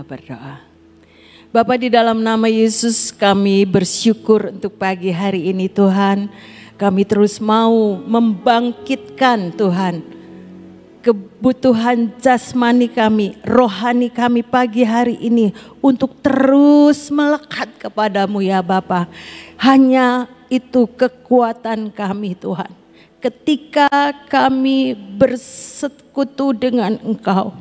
Kita berdoa. Bapa, di dalam nama Yesus kami bersyukur untuk pagi hari ini Tuhan. Kami terus mau membangkitkan Tuhan kebutuhan jasmani kami, rohani kami pagi hari ini untuk terus melekat kepadamu ya Bapa. Hanya itu kekuatan kami Tuhan. Ketika kami bersekutu dengan Engkau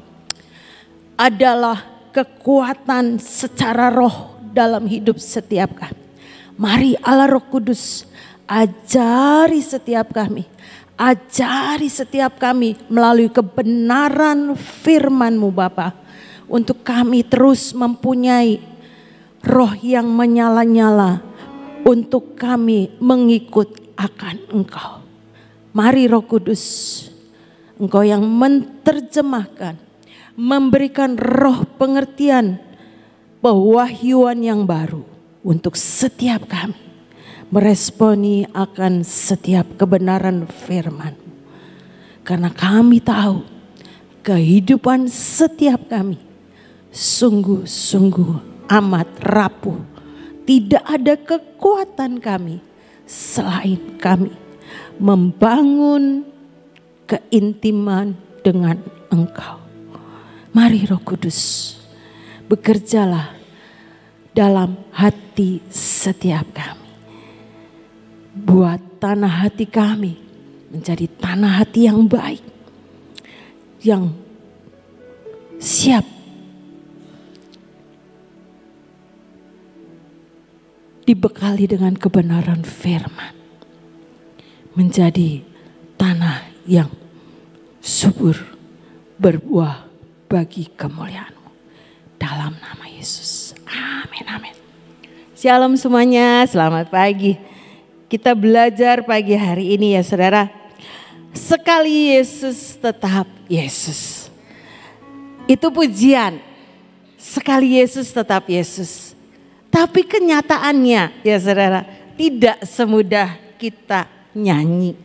adalah kekuatan secara roh dalam hidup setiap kami. Mari Allah Roh Kudus ajari setiap kami. Ajari setiap kami melalui kebenaran firman-Mu Bapa. Untuk kami terus mempunyai roh yang menyala-nyala. Untuk kami mengikut akan Engkau. Mari Roh Kudus, Engkau yang menerjemahkan, memberikan roh pengertian, pewahyuan yang baru untuk setiap kami meresponi akan setiap kebenaran firman. Karena kami tahu kehidupan setiap kami sungguh-sungguh amat rapuh. Tidak ada kekuatan kami selain kami membangun keintiman dengan Engkau. Mari Roh Kudus, bekerjalah dalam hati setiap kami. Buat tanah hati kami menjadi tanah hati yang baik. Yang siap dibekali dengan kebenaran firman. Menjadi tanah yang subur, berbuah bagi kemuliaan-Mu. Dalam nama Yesus. Amin, amin. Shalom semuanya, selamat pagi. Kita belajar pagi hari ini ya saudara. Sekali Yesus tetap Yesus. Itu pujian. Sekali Yesus tetap Yesus. Tapi kenyataannya ya saudara, tidak semudah kita nyanyi.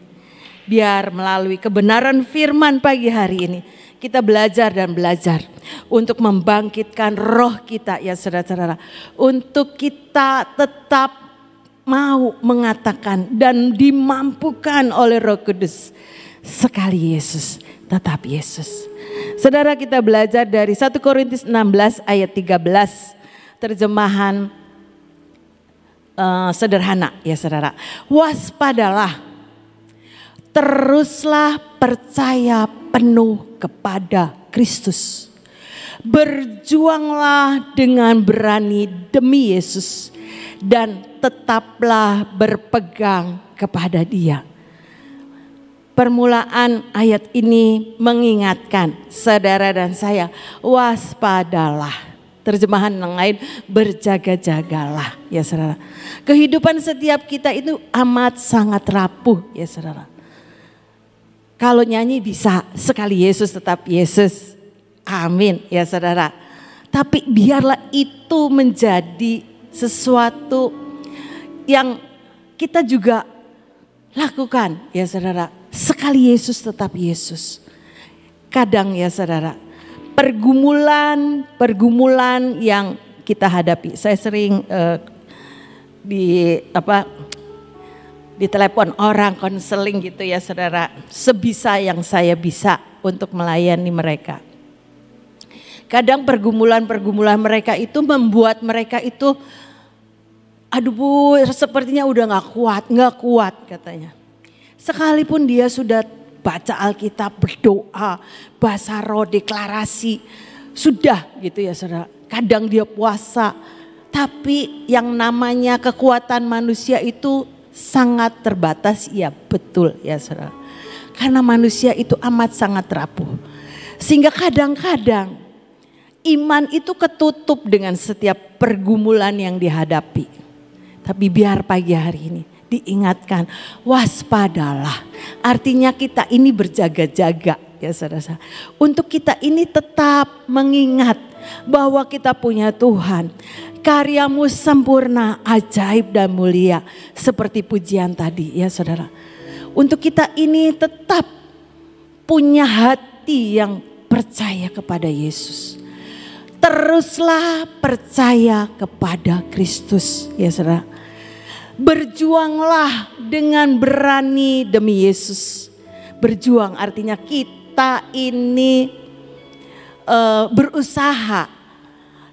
Biar melalui kebenaran firman pagi hari ini kita belajar dan belajar untuk membangkitkan roh kita ya saudara-saudara. Untuk kita tetap mau mengatakan dan dimampukan oleh Roh Kudus. Sekali Yesus, tetap Yesus. Saudara, kita belajar dari 1 Korintus 16 ayat 13. Terjemahan sederhana ya saudara. Waspadalah, teruslah percaya penuh kepada Kristus. Berjuanglah dengan berani demi Yesus dan tetaplah berpegang kepada Dia. Permulaan ayat ini mengingatkan saudara dan saya, waspadalah. Terjemahan yang lain, berjaga-jagalah ya saudara. Kehidupan setiap kita itu amat sangat rapuh ya saudara. Kalau nyanyi bisa, sekali Yesus tetap Yesus. Amin ya saudara. Tapi biarlah itu menjadi sesuatu yang kita juga lakukan ya saudara. Sekali Yesus tetap Yesus. Kadang ya saudara, pergumulan yang kita hadapi. Saya sering di telepon orang konseling gitu ya saudara. Sebisa yang saya bisa untuk melayani mereka. Kadang pergumulan mereka itu membuat mereka itu, aduh Bu, sepertinya udah gak kuat katanya. Sekalipun dia sudah baca Alkitab, berdoa, bahasa roh, deklarasi, sudah gitu ya saudara. Kadang dia puasa, tapi yang namanya kekuatan manusia itu sangat terbatas, ya betul ya saudara. Karena manusia itu amat sangat rapuh. Sehingga kadang-kadang iman itu ketutup dengan setiap pergumulan yang dihadapi. Tapi biar pagi hari ini diingatkan, waspadalah. Artinya kita ini berjaga-jaga ya saudara. Untuk kita ini tetap mengingat bahwa kita punya Tuhan. Karyamu sempurna, ajaib dan mulia. Seperti pujian tadi ya saudara. Untuk kita ini tetap punya hati yang percaya kepada Yesus. Teruslah percaya kepada Kristus, ya saudara. Berjuanglah dengan berani demi Yesus. Berjuang artinya kita ini berusaha.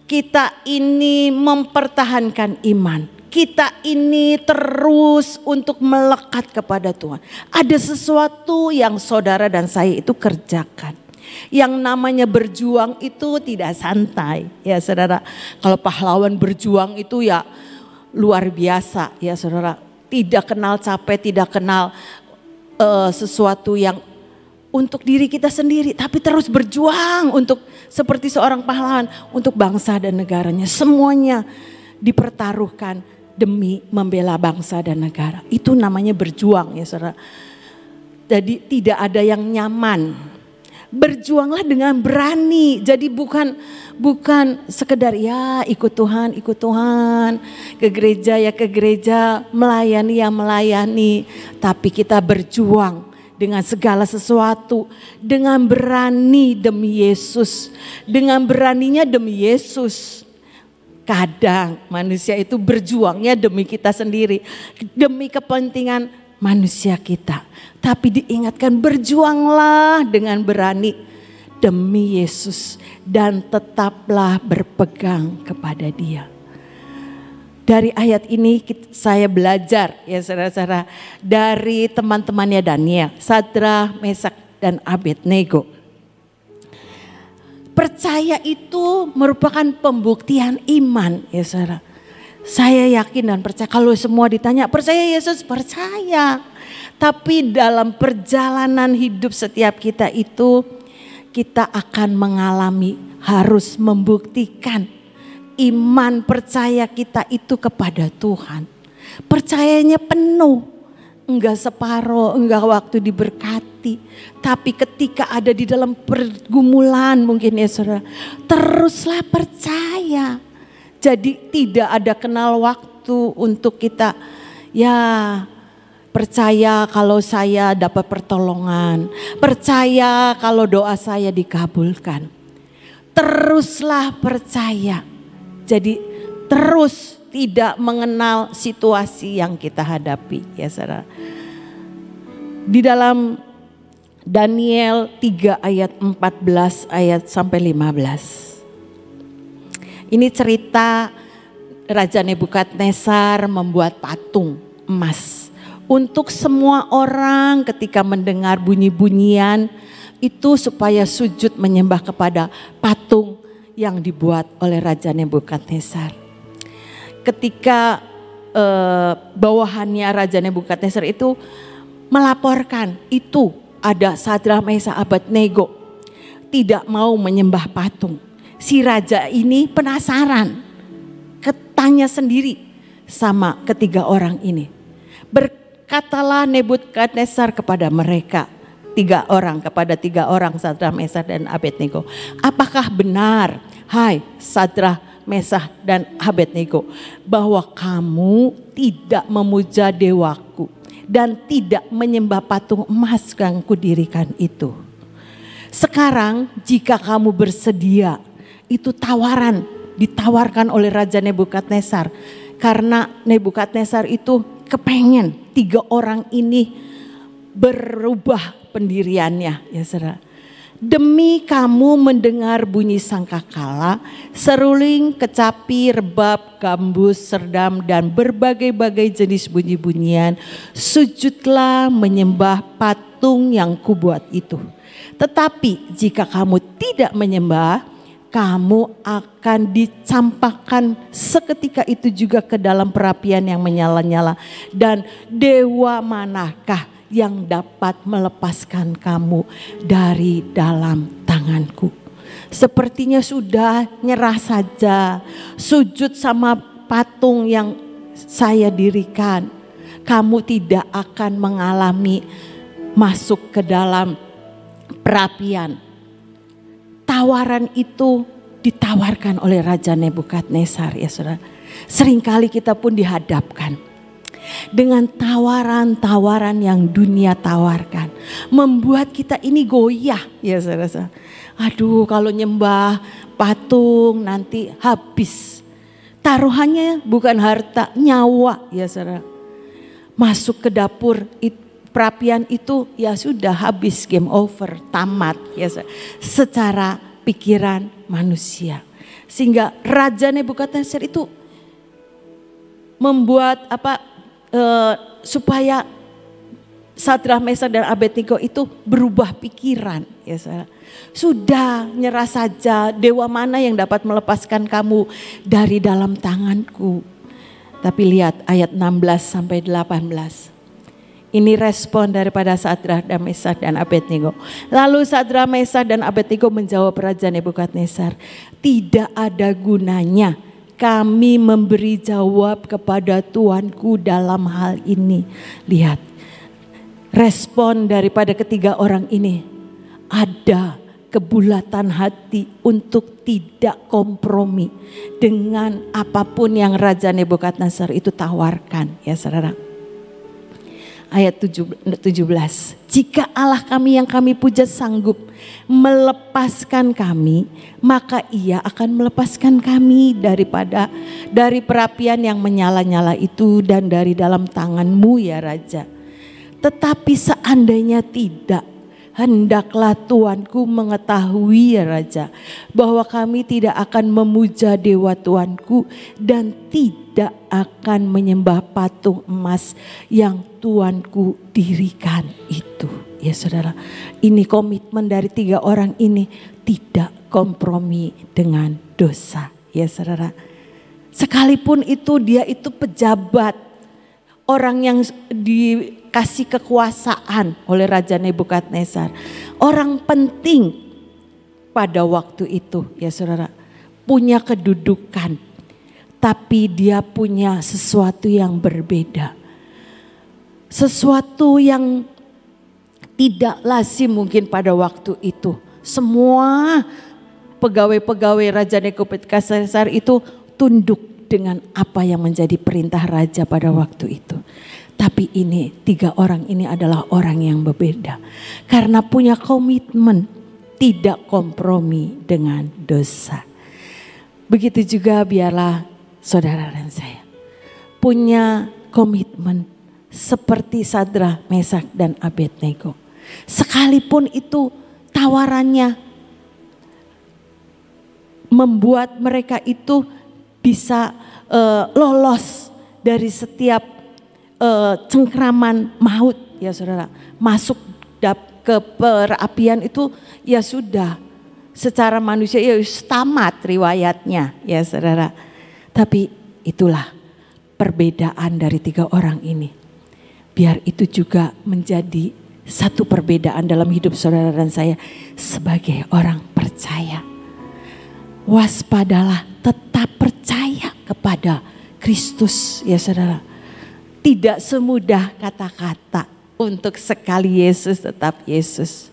Kita ini mempertahankan iman. Kita ini terus untuk melekat kepada Tuhan. Ada sesuatu yang saudara dan saya itu kerjakan. Yang namanya berjuang itu tidak santai, ya saudara. Kalau pahlawan berjuang itu ya luar biasa, ya saudara. Tidak kenal capek, tidak kenal sesuatu yang untuk diri kita sendiri, tapi terus berjuang untuk seperti seorang pahlawan untuk bangsa dan negaranya. Semuanya dipertaruhkan demi membela bangsa dan negara. Itu namanya berjuang, ya saudara. Jadi tidak ada yang nyaman. Berjuanglah dengan berani. Jadi bukan sekedar ya ikut Tuhan, ke gereja ya ke gereja, melayani ya melayani. Tapi kita berjuang dengan segala sesuatu, dengan berani demi Yesus. Dengan beraninya demi Yesus. Kadang manusia itu berjuangnya demi kita sendiri, demi kepentingan manusia kita. Tapi diingatkan berjuanglah dengan berani demi Yesus dan tetaplah berpegang kepada Dia. Dari ayat ini saya belajar ya saudara-saudara dari teman-temannya Daniel, Sadrah, Mesak dan Abednego. Percaya itu merupakan pembuktian iman ya saudara. Saya yakin dan percaya kalau semua ditanya percaya Yesus, percaya. Tapi dalam perjalanan hidup setiap kita itu kita akan mengalami harus membuktikan iman percaya kita itu kepada Tuhan. Percayanya penuh, enggak separuh, enggak waktu diberkati. Tapi ketika ada di dalam pergumulan mungkin ya saudara, teruslah percaya. Jadi tidak ada kenal waktu untuk kita ya percaya kalau saya dapat pertolongan. Percaya kalau doa saya dikabulkan. Teruslah percaya. Jadi terus tidak mengenal situasi yang kita hadapi ya saudara. Di dalam Daniel 3 ayat 14 ayat sampai 15. Ini cerita Raja Nebukadnezar membuat patung emas. Untuk semua orang ketika mendengar bunyi-bunyian itu supaya sujud menyembah kepada patung yang dibuat oleh Raja Nebukadnezar. Ketika bawahannya Raja Nebukadnezar itu melaporkan itu ada Sadrah, Mesak, Abednego tidak mau menyembah patung. Si raja ini penasaran, tanya sendiri sama ketiga orang ini. Berkatalah Nebukadnezar kepada mereka, kepada tiga orang Sadrah, Mesak dan Abednego. Apakah benar, hai Sadrah, Mesak dan Abednego, bahwa kamu tidak memuja dewaku dan tidak menyembah patung emas yang kudirikan itu? Sekarang jika kamu bersedia, itu ditawarkan oleh Raja Nebukadnezar. Karena Nebukadnezar itu kepengen tiga orang ini berubah pendiriannya ya saudara. Demi kamu mendengar bunyi sangkakala, seruling, kecapi, rebab, gambus, serdam dan berbagai-bagai jenis bunyi-bunyian, sujudlah menyembah patung yang kubuat itu. Tetapi jika kamu tidak menyembah, kamu akan dicampakkan seketika itu juga ke dalam perapian yang menyala-nyala. Dan dewa manakah yang dapat melepaskan kamu dari dalam tanganku? Sepertinya sudah nyerah saja, sujud sama patung yang saya dirikan. Kamu tidak akan mengalami masuk ke dalam perapian. Tawaran itu ditawarkan oleh Raja Nebukadnezar ya saudara. Seringkali kita pun dihadapkan. dengan tawaran-tawaran yang dunia tawarkan. Membuat kita ini goyah ya saudara. Aduh kalau nyembah patung nanti habis. Taruhannya bukan harta, nyawa ya saudara. Masuk ke dapur perapian itu ya sudah habis, game over, tamat ya saudara. Secara pikiran manusia. Sehingga Raja Nebukadnezar itu membuat supaya Sadrak, Mesak dan Abednego itu berubah pikiran ya saudara. Sudah nyerah saja, dewa mana yang dapat melepaskan kamu dari dalam tanganku. Tapi lihat ayat 16 sampai 18. Ini respon daripada Sadrak, Mesak dan Abednego. Lalu Sadrak, Mesak dan Abednego menjawab Raja Nebukadnezar, tidak ada gunanya kami memberi jawab kepada Tuanku dalam hal ini. Lihat, respon daripada ketiga orang ini, ada kebulatan hati untuk tidak kompromi dengan apapun yang Raja Nebukadnezar itu tawarkan ya saudara. Ayat 17, jika Allah kami yang kami puja sanggup melepaskan kami, maka ia akan melepaskan kami dari perapian yang menyala-nyala itu dan dari dalam tanganmu ya Raja. Tetapi seandainya tidak, hendaklah Tuanku mengetahui ya Raja, bahwa kami tidak akan memuja dewa Tuanku dan tidak akan menyembah patung emas yang Tuanku dirikan itu. Ya saudara, ini komitmen dari tiga orang ini, tidak kompromi dengan dosa. Ya saudara, sekalipun itu dia itu pejabat, orang yang dikasih kekuasaan oleh Raja Nebukadnezar, orang penting pada waktu itu ya saudara, punya kedudukan, tapi dia punya sesuatu yang berbeda. Sesuatu yang tidak lazim mungkin pada waktu itu. Semua pegawai-pegawai Raja Nebukadnezar itu tunduk dengan apa yang menjadi perintah raja pada waktu itu. Tapi ini tiga orang ini adalah orang yang berbeda. Karena punya komitmen tidak kompromi dengan dosa. Begitu juga biarlah saudara dan saya punya komitmen seperti Sadrak, Mesak dan Abednego. Sekalipun itu tawarannya membuat mereka itu bisa lolos dari setiap cengkraman maut ya saudara. Masuk ke perapian itu ya sudah, secara manusia ya tamat riwayatnya ya saudara. Tapi itulah perbedaan dari tiga orang ini. Biar itu juga menjadi satu perbedaan dalam hidup saudara dan saya sebagai orang percaya. Waspadalah, tetap percaya kepada Kristus ya saudara. Tidak semudah kata-kata untuk sekali Yesus tetap Yesus.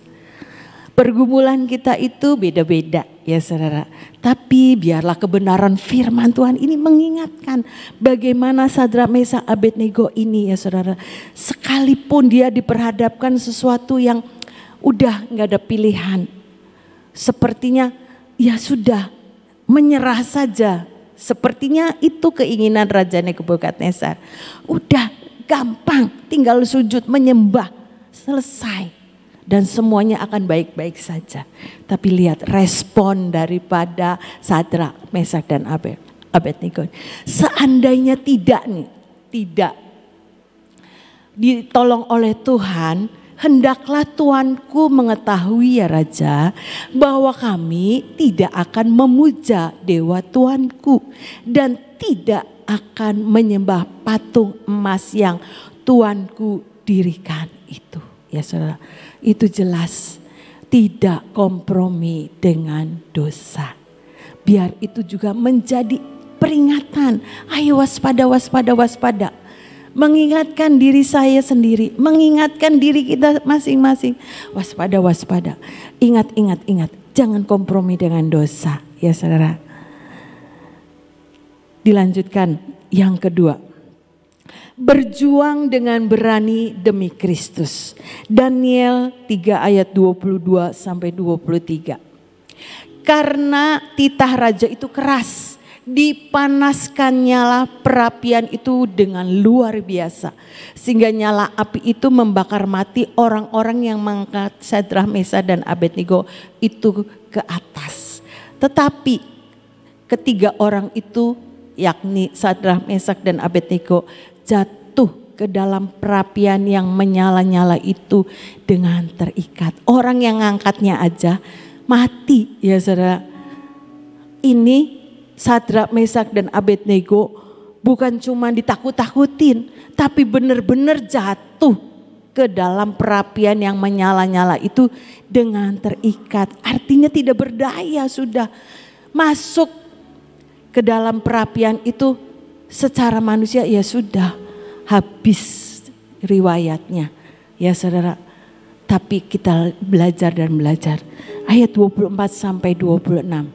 Pergumulan kita itu beda-beda ya saudara. Tapi biarlah kebenaran firman Tuhan ini mengingatkan bagaimana Sadrak, Mesak, Abednego ini ya saudara. Sekalipun dia diperhadapkan sesuatu yang udah gak ada pilihan. Sepertinya ya sudah menyerah saja. Sepertinya itu keinginan Raja Nebukadnezar. Udah gampang, tinggal sujud menyembah, selesai. Dan semuanya akan baik-baik saja. Tapi lihat respon daripada Sadrak, Mesak dan Abednego. Seandainya tidak ditolong oleh Tuhan, hendaklah Tuanku mengetahui ya Raja, bahwa kami tidak akan memuja dewa Tuanku dan tidak akan menyembah patung emas yang Tuanku dirikan itu. Ya saudara, itu jelas tidak kompromi dengan dosa. Biar itu juga menjadi peringatan. Ayo waspada, waspada, waspada. Mengingatkan diri saya sendiri, mengingatkan diri kita masing-masing. Waspada, waspada. Ingat, ingat, ingat. Jangan kompromi dengan dosa. Ya saudara. Dilanjutkan yang kedua. Berjuang dengan berani demi Kristus. Daniel 3 ayat 22 sampai 23. Karena titah raja itu keras, dipanaskan nyala perapian itu dengan luar biasa. Sehingga nyala api itu membakar mati orang-orang yang mengangkat Sadrah, Mesak dan Abednego itu ke atas. Tetapi ketiga orang itu, yakni Sadrah, Mesak dan Abednego, jatuh ke dalam perapian yang menyala-nyala itu dengan terikat. Orang yang ngangkatnya aja mati ya saudara. Ini Sadrah, Mesak dan Abednego bukan cuma ditakut-takutin, tapi benar-benar jatuh ke dalam perapian yang menyala-nyala itu dengan terikat. Artinya tidak berdaya, sudah masuk ke dalam perapian itu secara manusia ya sudah habis riwayatnya ya saudara. Tapi kita belajar dan belajar. Ayat 24 sampai 26.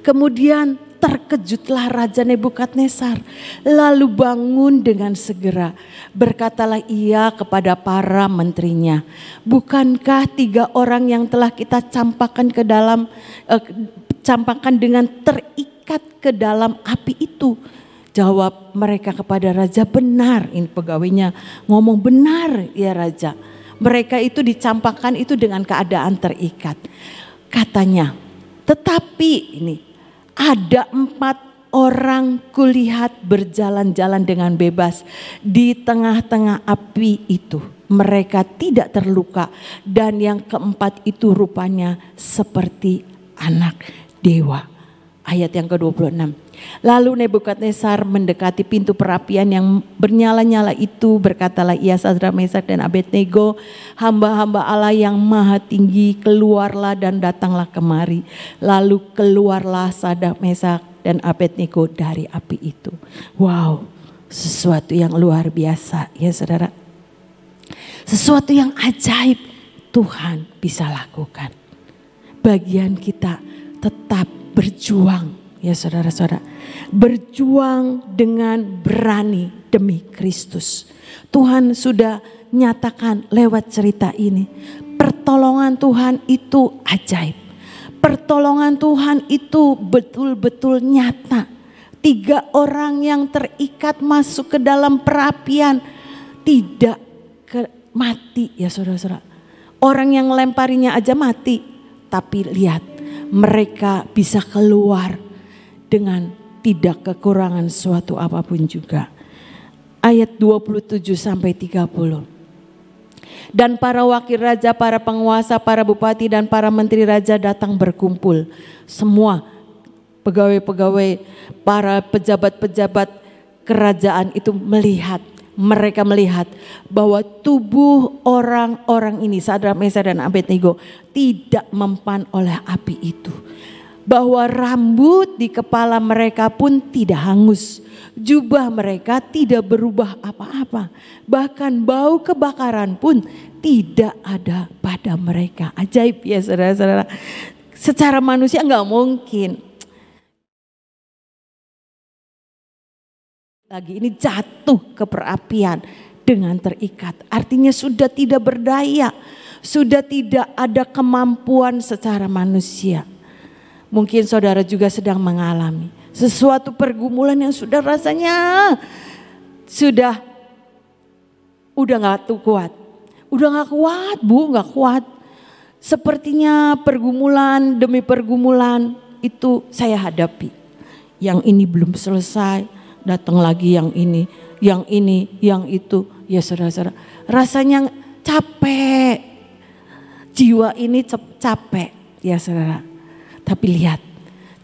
Kemudian terkejutlah Raja Nebukadnezar, lalu bangun dengan segera. Berkatalah ia kepada para menterinya, bukankah 3 orang yang telah kita campakkan dengan terikat ke dalam api itu? Jawab mereka kepada raja, benar. Ini pegawainya ngomong, benar ya raja. Mereka itu dicampakkan itu dengan keadaan terikat. Katanya, tetapi ini ada 4 orang kulihat berjalan-jalan dengan bebas di tengah-tengah api itu. Mereka tidak terluka, dan yang keempat itu rupanya seperti anak dewa. Ayat yang ke-26. Lalu Nebukadnezar mendekati pintu perapian yang bernyala-nyala itu. Berkatalah ia, Sadrah, Mesak dan Abednego, hamba-hamba Allah yang maha tinggi, keluarlah dan datanglah kemari. Lalu keluarlah Sadrah, Mesak dan Abednego dari api itu. Wow, sesuatu yang luar biasa ya saudara. Sesuatu yang ajaib Tuhan bisa lakukan. Bagian kita tetap berjuang ya saudara-saudara. Berjuang dengan berani demi Kristus. Tuhan sudah nyatakan lewat cerita ini. Pertolongan Tuhan itu ajaib. Pertolongan Tuhan itu betul-betul nyata. 3 orang yang terikat masuk ke dalam perapian tidak mati ya saudara-saudara. Orang yang lemparinya aja mati. Tapi lihat, mereka bisa keluar dengan tidak kekurangan suatu apapun juga. Ayat 27 sampai 30. Dan para wakil raja, para penguasa, para bupati dan para menteri raja datang berkumpul. Semua pegawai-pegawai, para pejabat-pejabat kerajaan itu melihat. Mereka melihat bahwa tubuh orang-orang ini, Sadrah, Mesak dan Abednego, tidak mempan oleh api itu. Bahwa rambut di kepala mereka pun tidak hangus. Jubah mereka tidak berubah apa-apa. Bahkan bau kebakaran pun tidak ada pada mereka. Ajaib ya saudara-saudara. Secara manusia nggak mungkin. Lagi ini jatuh ke perapian dengan terikat. Artinya sudah tidak berdaya. Sudah tidak ada kemampuan secara manusia. Mungkin saudara juga sedang mengalami sesuatu pergumulan yang sudah rasanya sudah udah gak kuat. Udah gak kuat bu, gak kuat. Sepertinya pergumulan demi pergumulan itu saya hadapi. Yang ini belum selesai, datang lagi yang ini, yang itu. Ya saudara-saudara, rasanya capek. Jiwa ini capek ya saudara. Tapi lihat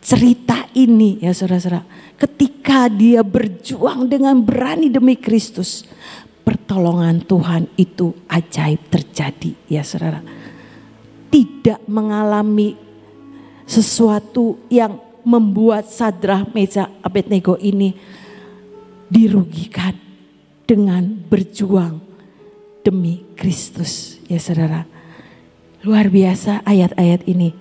cerita ini ya saudara-saudara. Ketika dia berjuang dengan berani demi Kristus. Pertolongan Tuhan itu ajaib terjadi ya saudara. Tidak mengalami sesuatu yang membuat Sadrah, Mesak, Abednego ini dirugikan dengan berjuang demi Kristus ya saudara. Luar biasa ayat-ayat ini.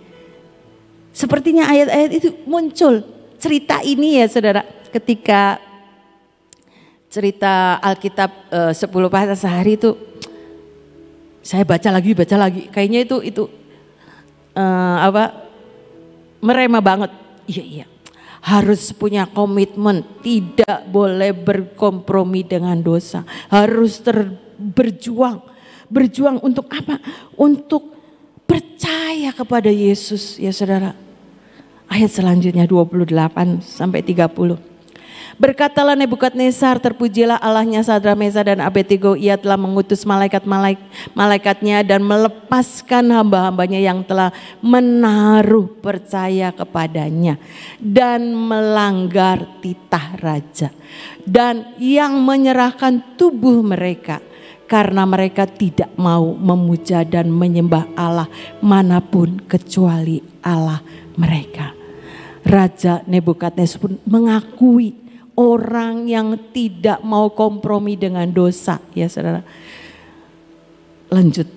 Sepertinya ayat-ayat itu muncul cerita ini ya saudara ketika cerita Alkitab 10 bahasa sehari itu saya baca lagi. Kayaknya itu merema banget. Iya. Harus punya komitmen, tidak boleh berkompromi dengan dosa. Harus berjuang untuk apa? Untuk percaya kepada Yesus, ya saudara. Ayat selanjutnya 28 sampai 30. Berkatalah Nebukadnezar, terpujilah Allahnya Sadrak, Mesak dan Abednego. Ia telah mengutus malaikatnya dan melepaskan hamba-hambanya yang telah menaruh percaya kepadanya dan melanggar titah raja, dan yang menyerahkan tubuh mereka karena mereka tidak mau memuja dan menyembah Allah manapun kecuali Allah mereka. Raja Nebukadnezar pun mengakui orang yang tidak mau kompromi dengan dosa, ya saudara. Lanjut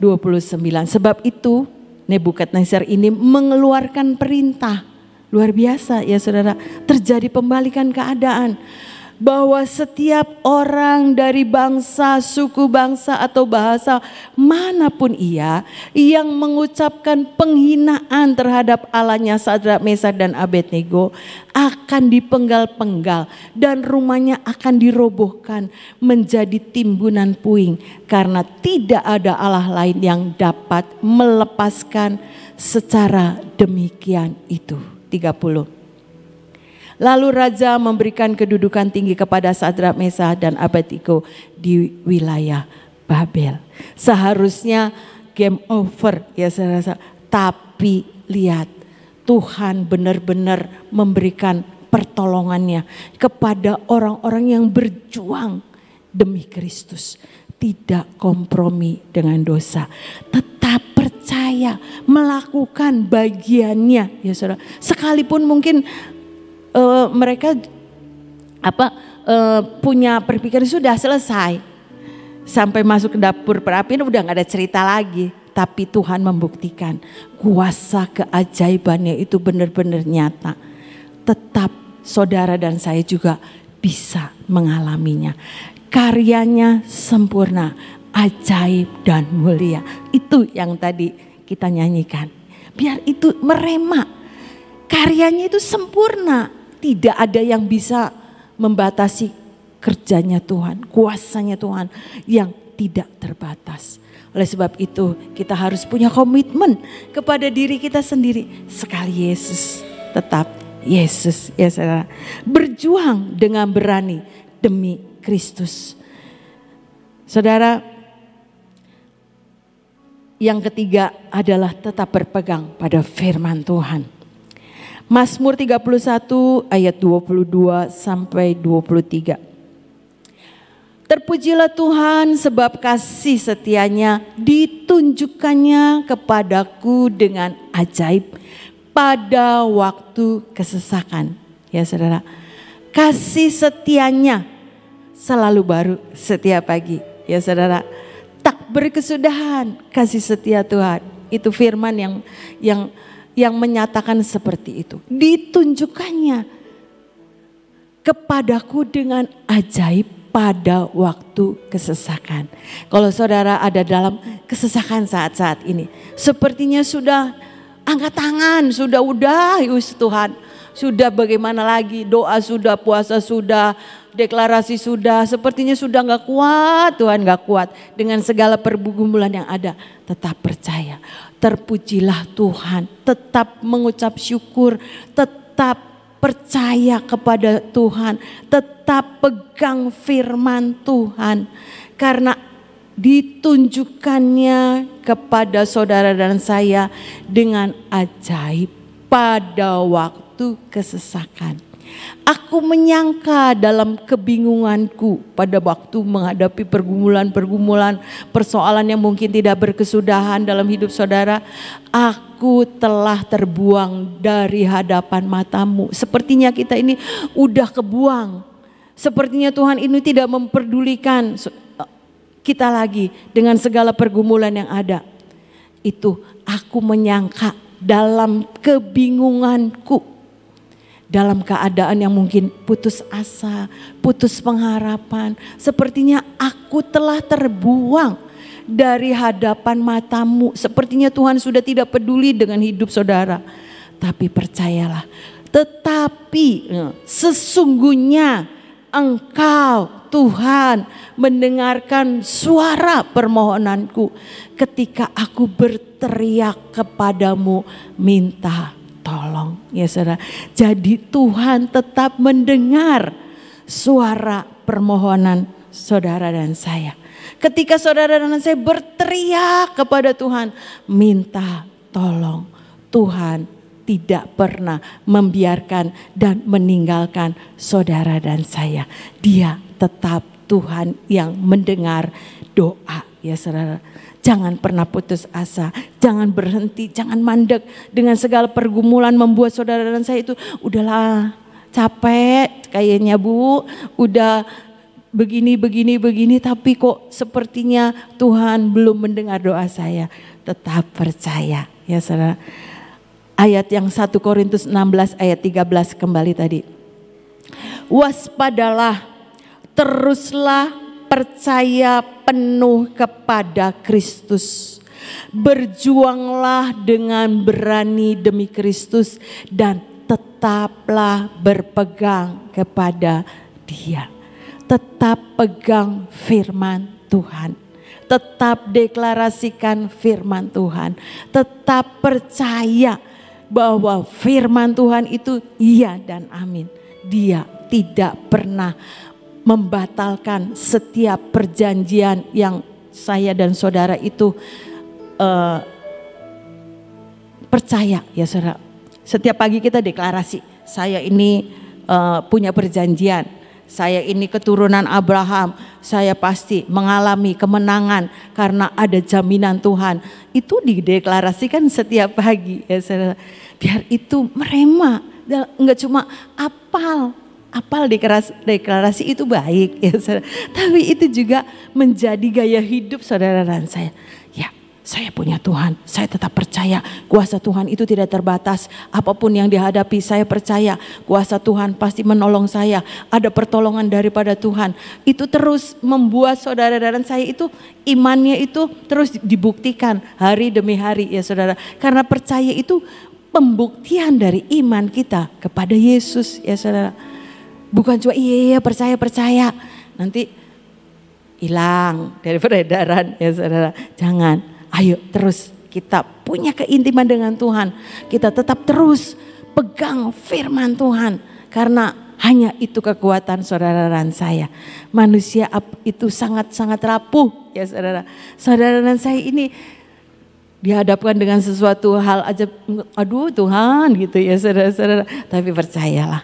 29. Sebab itu Nebukadnezar ini mengeluarkan perintah. Luar biasa ya saudara. Terjadi pembalikan keadaan. Bahwa setiap orang dari bangsa, suku bangsa atau bahasa manapun ia yang mengucapkan penghinaan terhadap Allahnya Sadrak, Mesak dan Abednego akan dipenggal-penggal dan rumahnya akan dirobohkan menjadi timbunan puing, karena tidak ada Allah lain yang dapat melepaskan secara demikian itu. 30. Lalu raja memberikan kedudukan tinggi kepada Sadrak, Mesak dan Abednego di wilayah Babel. Seharusnya game over ya saudara. Tapi lihat, Tuhan benar-benar memberikan pertolongannya kepada orang-orang yang berjuang demi Kristus. Tidak kompromi dengan dosa. Tetap percaya, melakukan bagiannya ya saudara. Sekalipun mungkin mereka punya berpikir sudah selesai, sampai masuk ke dapur perapian udah gak ada cerita lagi. Tapi Tuhan membuktikan kuasa keajaibannya itu benar-benar nyata. Tetap saudara dan saya juga bisa mengalaminya. Karyanya sempurna, ajaib dan mulia. Itu yang tadi kita nyanyikan. Biar itu merema, karyanya itu sempurna. Tidak ada yang bisa membatasi kerjanya Tuhan, kuasanya Tuhan yang tidak terbatas. Oleh sebab itu kita harus punya komitmen kepada diri kita sendiri. Sekali Yesus, tetap Yesus ya saudara. Berjuang dengan berani demi Kristus. Saudara, yang ketiga adalah tetap berpegang pada firman Tuhan. Mazmur 31 ayat 22 sampai 23. Terpujilah Tuhan sebab kasih setianya ditunjukkannya kepadaku dengan ajaib pada waktu kesesakan. Ya saudara, kasih setianya selalu baru setiap pagi. Ya saudara, tak berkesudahan kasih setia Tuhan. Itu firman yang menyatakan seperti itu. Ditunjukkannya kepadaku dengan ajaib pada waktu kesesakan. Kalau saudara ada dalam kesesakan saat-saat ini, sepertinya sudah angkat tangan, sudah Tuhan, sudah bagaimana lagi, doa sudah, puasa sudah, deklarasi sudah, sepertinya sudah gak kuat, Tuhan gak kuat dengan segala pergumulan yang ada. Tetap percaya, terpujilah Tuhan, tetap mengucap syukur, tetap percaya kepada Tuhan, tetap pegang firman Tuhan, karena ditunjukkannya kepada saudara dan saya dengan ajaib pada waktu kesesakan. Aku menyangka dalam kebingunganku pada waktu menghadapi pergumulan-pergumulan, persoalan yang mungkin tidak berkesudahan dalam hidup saudara. Aku telah terbuang dari hadapan matamu. Sepertinya kita ini udah kebuang. Sepertinya Tuhan ini tidak memperdulikan kita lagi dengan segala pergumulan yang ada. Itu aku menyangka dalam kebingunganku. dalam keadaan yang mungkin putus asa, putus pengharapan. Sepertinya aku telah terbuang dari hadapan matamu. Sepertinya Tuhan sudah tidak peduli dengan hidup saudara. Tapi percayalah, tetapi sesungguhnya Engkau Tuhan mendengarkan suara permohonanku ketika aku berteriak kepadamu minta tolong. Ya saudara, jadi Tuhan tetap mendengar suara permohonan saudara dan saya. Ketika saudara dan saya berteriak kepada Tuhan minta tolong, Tuhan tidak pernah membiarkan dan meninggalkan saudara dan saya. Dia tetap Tuhan yang mendengar doa, ya saudara. Jangan pernah putus asa, jangan berhenti, jangan mandek dengan segala pergumulan membuat saudara dan saya itu udahlah capek kayaknya Bu, udah begini, tapi kok sepertinya Tuhan belum mendengar doa saya. Tetap percaya, ya saudara. Ayat yang 1 Korintus 16 ayat 13 kembali tadi. Waspadalah, teruslah percaya penuh kepada Kristus. Berjuanglah dengan berani demi Kristus dan tetaplah berpegang kepada Dia. Tetap pegang firman Tuhan. Tetap deklarasikan firman Tuhan. Tetap percaya bahwa firman Tuhan itu iya dan amin. Dia tidak pernah membatalkan setiap perjanjian yang saya dan saudara itu percaya, ya saudara. Setiap pagi kita deklarasi, saya ini punya perjanjian, saya ini keturunan Abraham, saya pasti mengalami kemenangan karena ada jaminan Tuhan. Itu dideklarasikan setiap pagi, ya saudara. Biar itu merema, enggak cuma apal deklarasi itu baik, ya saudara. Tapi itu juga menjadi gaya hidup saudara dan saya. Ya, saya punya Tuhan, saya tetap percaya kuasa Tuhan itu tidak terbatas. Apapun yang dihadapi saya percaya kuasa Tuhan pasti menolong saya. Ada pertolongan daripada Tuhan. Itu terus membuat saudara dan saya itu imannya itu terus dibuktikan hari demi hari, ya saudara. Karena percaya itu pembuktian dari iman kita kepada Yesus, ya saudara. Bukan cuma iya percaya nanti hilang dari peredaran, ya saudara. Jangan, ayo terus kita punya keintiman dengan Tuhan. Kita tetap terus pegang firman Tuhan. Karena hanya itu kekuatan saudara dan saya. Manusia itu sangat-sangat rapuh, ya saudara. Saudara dan saya ini dihadapkan dengan sesuatu hal aja, aduh Tuhan gitu ya saudara-saudara. Tapi percayalah,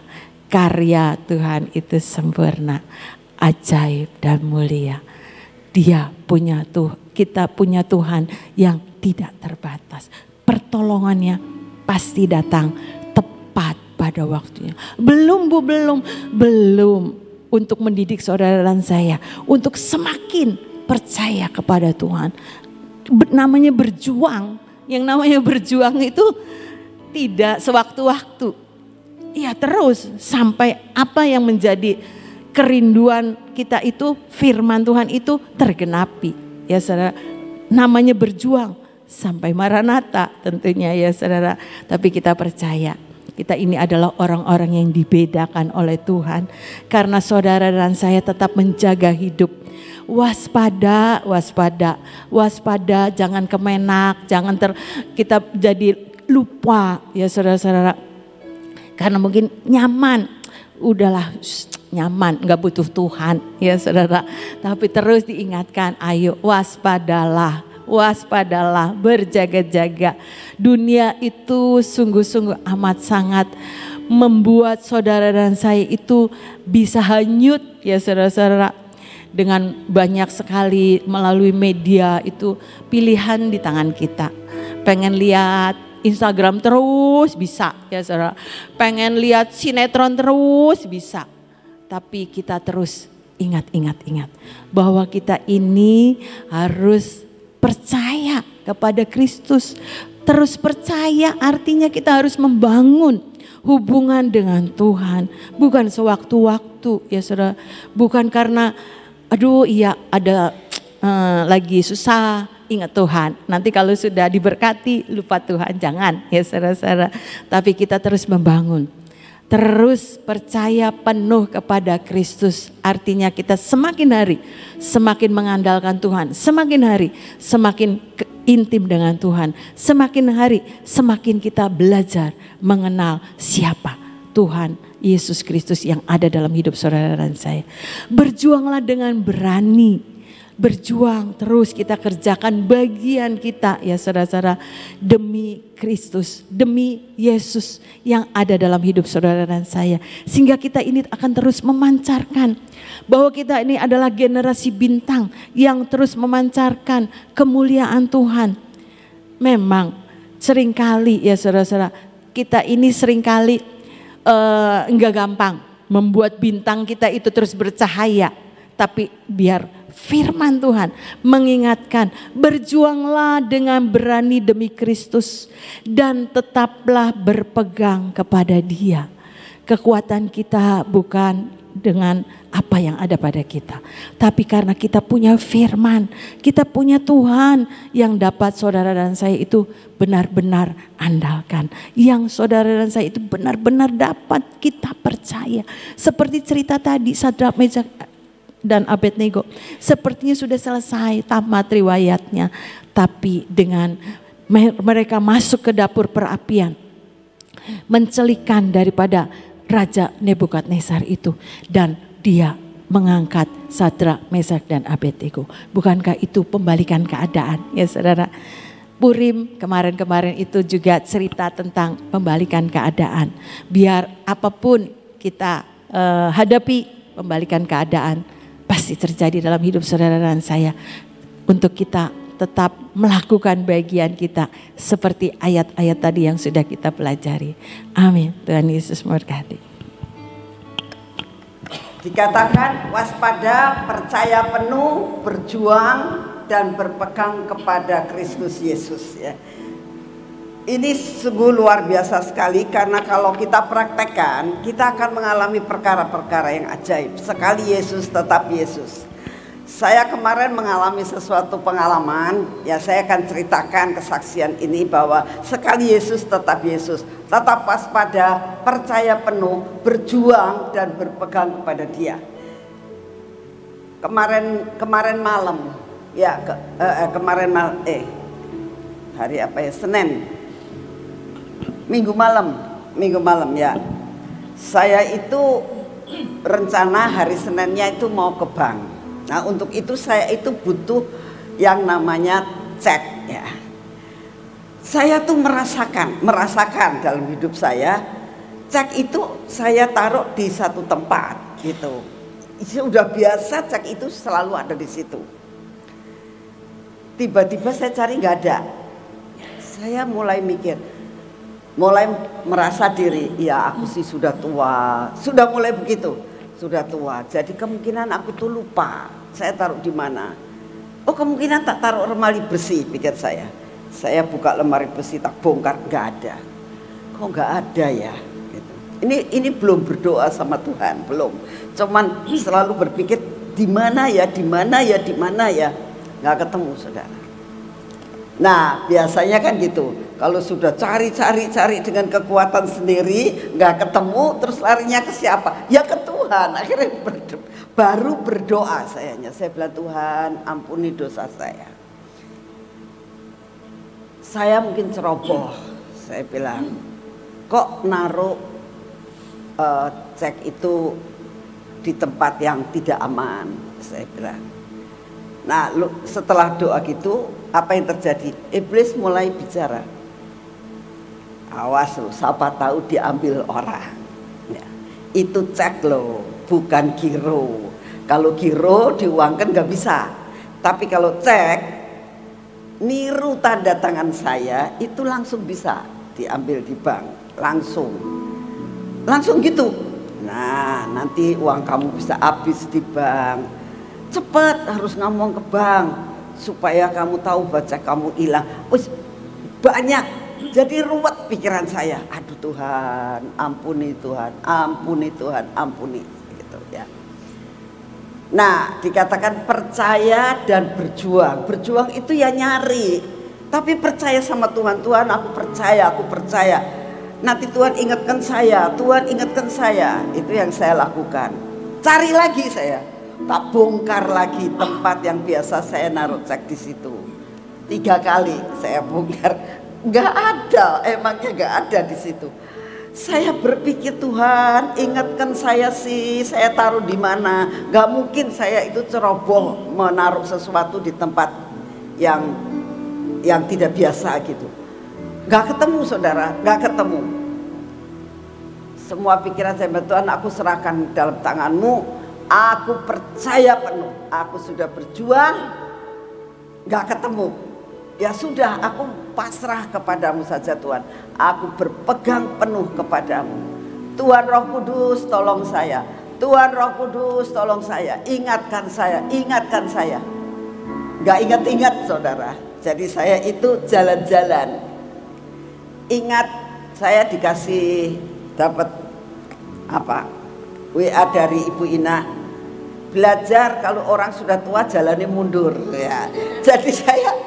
karya Tuhan itu sempurna, ajaib dan mulia. Dia punya kita punya Tuhan yang tidak terbatas. Pertolongannya pasti datang tepat pada waktunya. Belum untuk mendidik saudara dan saya untuk semakin percaya kepada Tuhan. Namanya berjuang, yang namanya berjuang itu tidak sewaktu-waktu. Ya terus sampai apa yang menjadi kerinduan kita itu, firman Tuhan itu tergenapi. Ya saudara, namanya berjuang sampai Maranatha tentunya, ya saudara. Tapi kita percaya kita ini adalah orang-orang yang dibedakan oleh Tuhan. Karena saudara dan saya tetap menjaga hidup. Waspada, jangan kemenak, jangan kita jadi lupa, ya saudara-saudara. Karena mungkin nyaman, udahlah nyaman, gak butuh Tuhan, ya saudara. Tapi terus diingatkan, ayo waspadalah, berjaga-jaga. Dunia itu sungguh-sungguh amat sangat membuat saudara dan saya itu bisa hanyut, ya saudara-saudara. Dengan banyak sekali melalui media itu pilihan di tangan kita. Pengen lihat Instagram terus bisa, ya saudara. Pengen lihat sinetron terus bisa. Tapi kita terus ingat bahwa kita ini harus percaya kepada Kristus. Terus percaya artinya kita harus membangun hubungan dengan Tuhan. Bukan sewaktu-waktu ya saudara. Bukan karena aduh iya ada lagi susah, ingat Tuhan. Nanti kalau sudah diberkati lupa Tuhan, jangan ya saudara-saudara. Tapi kita terus membangun. Terus percaya penuh kepada Kristus. Artinya kita semakin hari semakin mengandalkan Tuhan. Semakin hari semakin intim dengan Tuhan. Semakin hari semakin kita belajar mengenal siapa Tuhan Yesus Kristus yang ada dalam hidup saudara dan saya. Berjuanglah dengan berani. Berjuang terus, kita kerjakan bagian kita ya saudara-saudara, demi Kristus, demi Yesus yang ada dalam hidup saudara dan saya. Sehingga kita ini akan terus memancarkan bahwa kita ini adalah generasi bintang yang terus memancarkan kemuliaan Tuhan. Memang seringkali ya saudara-saudara, kita ini seringkali enggak gampang membuat bintang kita itu terus bercahaya. Tapi biar firman Tuhan mengingatkan, berjuanglah dengan berani demi Kristus dan tetaplah berpegang kepada Dia. Kekuatan kita bukan dengan apa yang ada pada kita, tapi karena kita punya firman, kita punya Tuhan yang dapat saudara dan saya itu benar-benar andalkan, yang saudara dan saya itu benar-benar dapat kita percaya. Seperti cerita tadi Sadrak, Meshak dan Abednego, sepertinya sudah selesai tamat riwayatnya, tapi dengan mereka masuk ke dapur perapian, mencelikan daripada Raja Nebukadnezar itu, dan dia mengangkat Sadrak, Meshak dan Abednego. Bukankah itu pembalikan keadaan ya saudara? Purim kemarin-kemarin itu juga cerita tentang pembalikan keadaan. Biar apapun kita hadapi, pembalikan keadaan pasti terjadi dalam hidup saudara dan saya. Untuk kita tetap melakukan bagian kita seperti ayat-ayat tadi yang sudah kita pelajari. Amin. Tuhan Yesus memberkati. Dikatakan waspada, percaya penuh, berjuang dan berpegang kepada Kristus Yesus ya. Ini sungguh luar biasa sekali, karena kalau kita praktekkan, kita akan mengalami perkara-perkara yang ajaib. Sekali Yesus tetap Yesus. Saya kemarin mengalami sesuatu pengalaman, ya saya akan ceritakan kesaksian ini bahwa sekali Yesus tetap Yesus. Tetap waspada, percaya penuh, berjuang dan berpegang kepada Dia. Kemarin malam, ya hari apa ya, Senin. Minggu malam ya. Saya itu rencana hari Seninnya itu mau ke bank. Nah untuk itu saya itu butuh yang namanya cek ya. Saya tuh merasakan dalam hidup saya, cek itu saya taruh di satu tempat gitu. Sudah biasa cek itu selalu ada di situ. Tiba-tiba saya cari nggak ada. Saya mulai mikir, mulai merasa diri, ya aku sih sudah tua, sudah mulai begitu, sudah tua. Jadi kemungkinan aku tuh lupa, saya taruh di mana. Oh kemungkinan tak taruh lemari besi, pikir saya. Saya buka lemari besi, tak bongkar, nggak ada. Kok nggak ada ya? Gitu. Ini belum berdoa sama Tuhan, belum. Cuman selalu berpikir di mana ya, nggak ketemu saudara. Nah biasanya kan gitu. Kalau sudah cari dengan kekuatan sendiri nggak ketemu, terus larinya ke siapa? Ya ke Tuhan. Akhirnya baru berdoa sayanya. Saya bilang, Tuhan ampuni dosa saya. Saya mungkin ceroboh. Saya bilang, kok naruh cek itu di tempat yang tidak aman? Saya bilang. Nah setelah doa gitu, apa yang terjadi? Iblis mulai bicara. Awas loh, siapa tahu diambil orang ya. Itu cek loh, bukan giro. Kalau giro diuangkan gak bisa. Tapi kalau cek, niru tanda tangan saya, itu langsung bisa diambil di bank. Langsung gitu. Nah nanti uang kamu bisa habis di bank. Cepat harus ngomong ke bank supaya kamu tahu baca kamu hilang. Banyak jadi ruwet pikiran saya. Aduh Tuhan, ampuni Tuhan, ampuni Tuhan, ampuni gitu ya. Nah, dikatakan percaya dan berjuang. Berjuang itu ya nyari, tapi percaya sama Tuhan. Tuhan, aku percaya, aku percaya. Nanti Tuhan ingatkan saya, Tuhan ingatkan saya. Itu yang saya lakukan. Cari lagi saya, tak bongkar lagi tempat yang biasa saya naruh cek di situ. 3 kali saya bongkar, nggak ada, emangnya nggak ada di situ. Saya berpikir Tuhan ingatkan saya sih, saya taruh di mana? Nggak mungkin saya itu ceroboh menaruh sesuatu di tempat yang tidak biasa gitu. Nggak ketemu saudara, nggak ketemu. Semua pikiran saya, Tuhan aku serahkan dalam tangan-Mu. Aku percaya penuh, aku sudah berjuang, nggak ketemu. Ya sudah, aku pasrah kepadamu saja Tuhan. Aku berpegang penuh kepadamu. Tuhan Roh Kudus tolong saya. Tuhan Roh Kudus tolong saya. Ingatkan saya, ingatkan saya. Gak ingat-ingat saudara. Jadi saya itu jalan-jalan. Ingat saya dikasih dapat apa? WA dari Ibu Ina. Belajar kalau orang sudah tua jalannya mundur ya. Jadi saya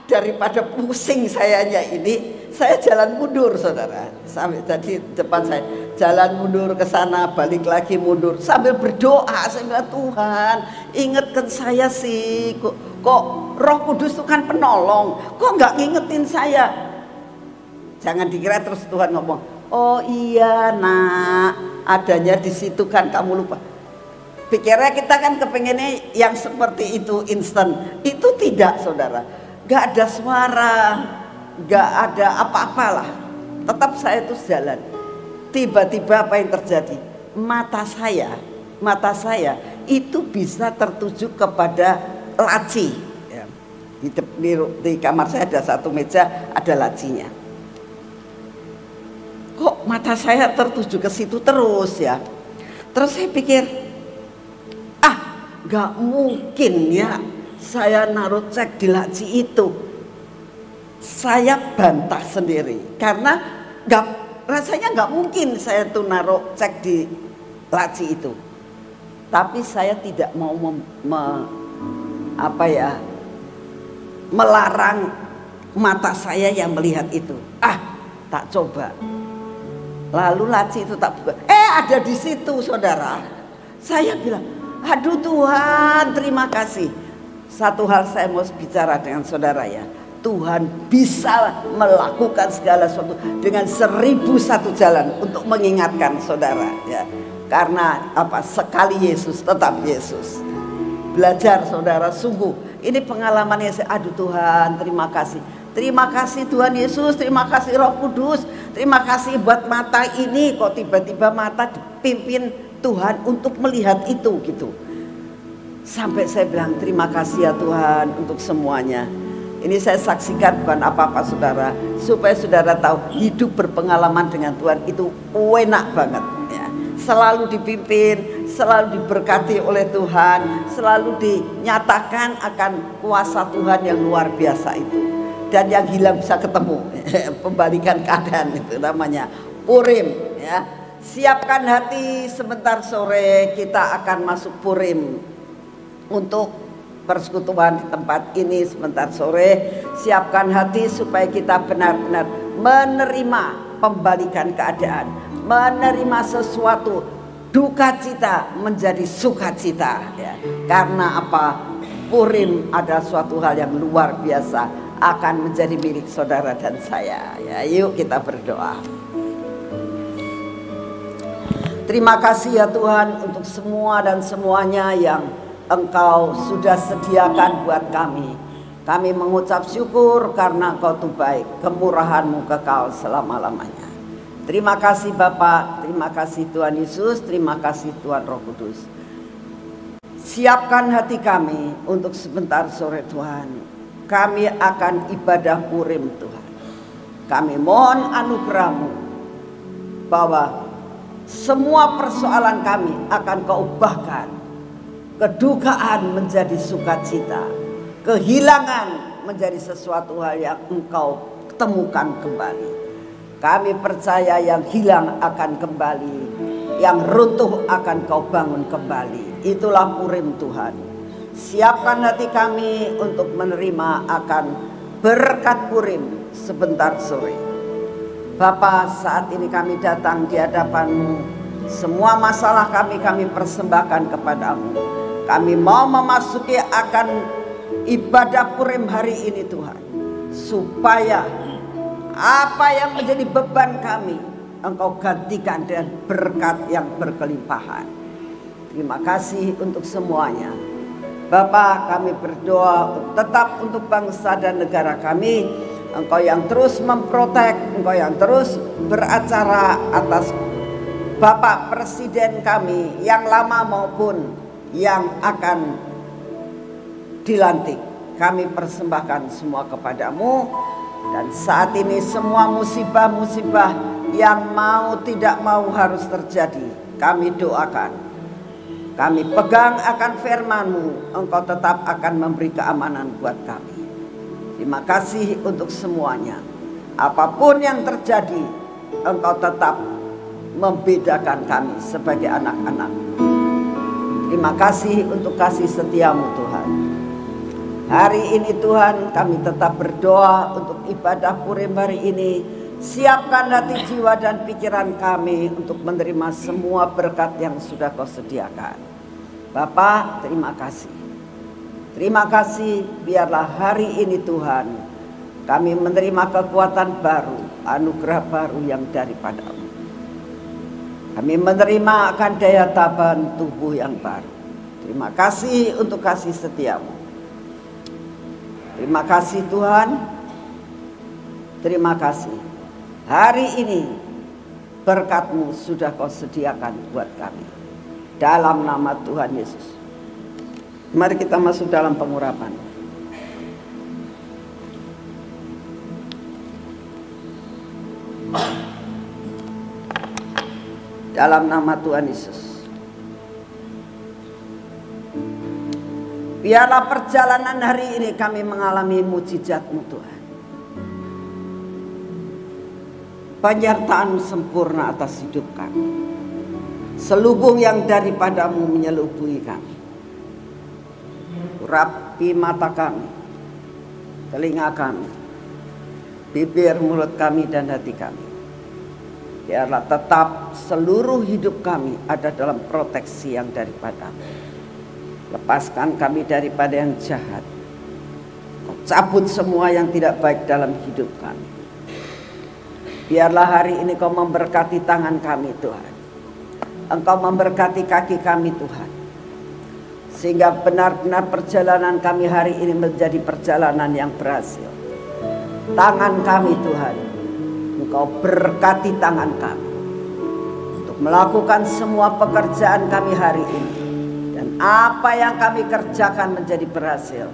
daripada pusing sayanya ini, saya jalan mundur saudara. Sampai tadi depan saya jalan mundur ke sana, balik lagi mundur sambil berdoa. Saya bilang Tuhan ingatkan saya sih, kok Roh Kudus itu kan penolong, kok nggak ngingetin saya. Jangan dikira terus Tuhan ngomong, oh iya nak, adanya di situ kan kamu lupa. Pikirnya kita kan kepengennya yang seperti itu instan. Itu tidak saudara. Gak ada suara, gak ada apa-apalah. Tetap saya terus jalan. Tiba-tiba apa yang terjadi? Mata saya itu bisa tertuju kepada laci. Ya. Di kamar saya ada satu meja, ada lacinya. Kok mata saya tertuju ke situ terus ya? Terus saya pikir, gak mungkin ya saya naruh cek di laci itu. Saya bantah sendiri karena rasanya nggak mungkin saya tuh naruh cek di laci itu. Tapi saya tidak mau melarang mata saya yang melihat itu. Tak coba. Lalu laci itu tak buka. Ada di situ saudara. Saya bilang, aduh Tuhan terima kasih. Satu hal saya mau bicara dengan saudara ya. Tuhan bisa melakukan segala sesuatu dengan 1001 jalan untuk mengingatkan saudara ya. Karena apa? Sekali Yesus tetap Yesus. Belajar saudara sungguh. Ini pengalamannya saya, aduh Tuhan terima kasih. Terima kasih Tuhan Yesus, terima kasih Roh Kudus. Terima kasih buat mata ini, kok tiba-tiba mata dipimpin Tuhan untuk melihat itu gitu. Sampai saya bilang terima kasih ya Tuhan untuk semuanya. Ini saya saksikan bukan apa-apa saudara, supaya saudara tahu hidup berpengalaman dengan Tuhan itu enak banget ya. Selalu dipimpin, selalu diberkati oleh Tuhan, selalu dinyatakan akan kuasa Tuhan yang luar biasa itu. Dan yang hilang bisa ketemu, pembalikan keadaan itu namanya Purim ya. Siapkan hati, sebentar sore kita akan masuk Purim. Untuk persekutuan di tempat ini sebentar sore, siapkan hati supaya kita benar-benar menerima pembalikan keadaan, menerima sesuatu duka cita menjadi sukacita ya. Karena apa? Purim ada suatu hal yang luar biasa akan menjadi milik saudara dan saya ya. Yuk kita berdoa. Terima kasih ya Tuhan untuk semua dan semuanya yang Engkau sudah sediakan buat kami. Kami mengucap syukur karena Engkau tuh baik, kemurahan-Mu kekal selama-lamanya. Terima kasih Bapa, terima kasih Tuhan Yesus, terima kasih Tuhan Roh Kudus. Siapkan hati kami untuk sebentar sore Tuhan. Kami akan ibadah Purim Tuhan. Kami mohon anugerah-Mu bahwa semua persoalan kami akan Kau ubahkan. Kedukaan menjadi sukacita, kehilangan menjadi sesuatu hal yang Engkau temukan kembali. Kami percaya yang hilang akan kembali, yang runtuh akan kau bangun kembali. Itulah Purim Tuhan. Siapkan hati kami untuk menerima akan berkat Purim sebentar sore. Bapa, saat ini kami datang di hadapan-Mu. Semua masalah kami persembahkan kepadamu. Kami mau memasuki akan ibadah Purim hari ini Tuhan, supaya apa yang menjadi beban kami Engkau gantikan dengan berkat yang berkelimpahan. Terima kasih untuk semuanya. Bapa, kami berdoa tetap untuk bangsa dan negara kami. Engkau yang terus memprotek, Engkau yang terus beracara atas Bapak Presiden kami yang lama maupun yang akan dilantik. Kami persembahkan semua kepadamu. Dan saat ini semua musibah-musibah yang mau tidak mau harus terjadi, kami doakan. Kami pegang akan firman-Mu, Engkau tetap akan memberi keamanan buat kami. Terima kasih untuk semuanya. Apapun yang terjadi, Engkau tetap membedakan kami sebagai anak-anak. Terima kasih untuk kasih setiamu Tuhan. Hari ini Tuhan kami tetap berdoa untuk ibadah Purim hari ini. Siapkan hati, jiwa dan pikiran kami untuk menerima semua berkat yang sudah Kau sediakan. Bapa, terima kasih. Terima kasih, biarlah hari ini Tuhan kami menerima kekuatan baru, anugerah baru yang daripada-Mu. Kami menerima akan daya tahan tubuh yang baru. Terima kasih untuk kasih setiamu. Terima kasih Tuhan. Terima kasih. Hari ini berkat-Mu sudah Kau sediakan buat kami. Dalam nama Tuhan Yesus. Mari kita masuk dalam pengurapan. Dalam nama Tuhan Yesus. Biarlah perjalanan hari ini kami mengalami mujizat-Mu Tuhan. Penyertaan sempurna atas hidup kami. Selubung yang daripada-Mu menyelubuhi kami. Urapi mata kami, telinga kami, bibir, mulut kami dan hati kami. Biarlah tetap seluruh hidup kami ada dalam proteksi yang daripada-Mu. Lepaskan kami daripada yang jahat. Kau cabut semua yang tidak baik dalam hidup kami. Biarlah hari ini Kau memberkati tangan kami Tuhan. Engkau memberkati kaki kami Tuhan. Sehingga benar-benar perjalanan kami hari ini menjadi perjalanan yang berhasil. Tangan kami Tuhan, Engkau berkati tangan kami untuk melakukan semua pekerjaan kami hari ini. Dan apa yang kami kerjakan menjadi berhasil.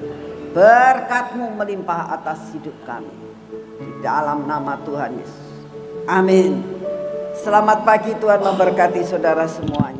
Berkat-Mu melimpah atas hidup kami. Di dalam nama Tuhan Yesus. Amin. Selamat pagi, Tuhan memberkati saudara semuanya.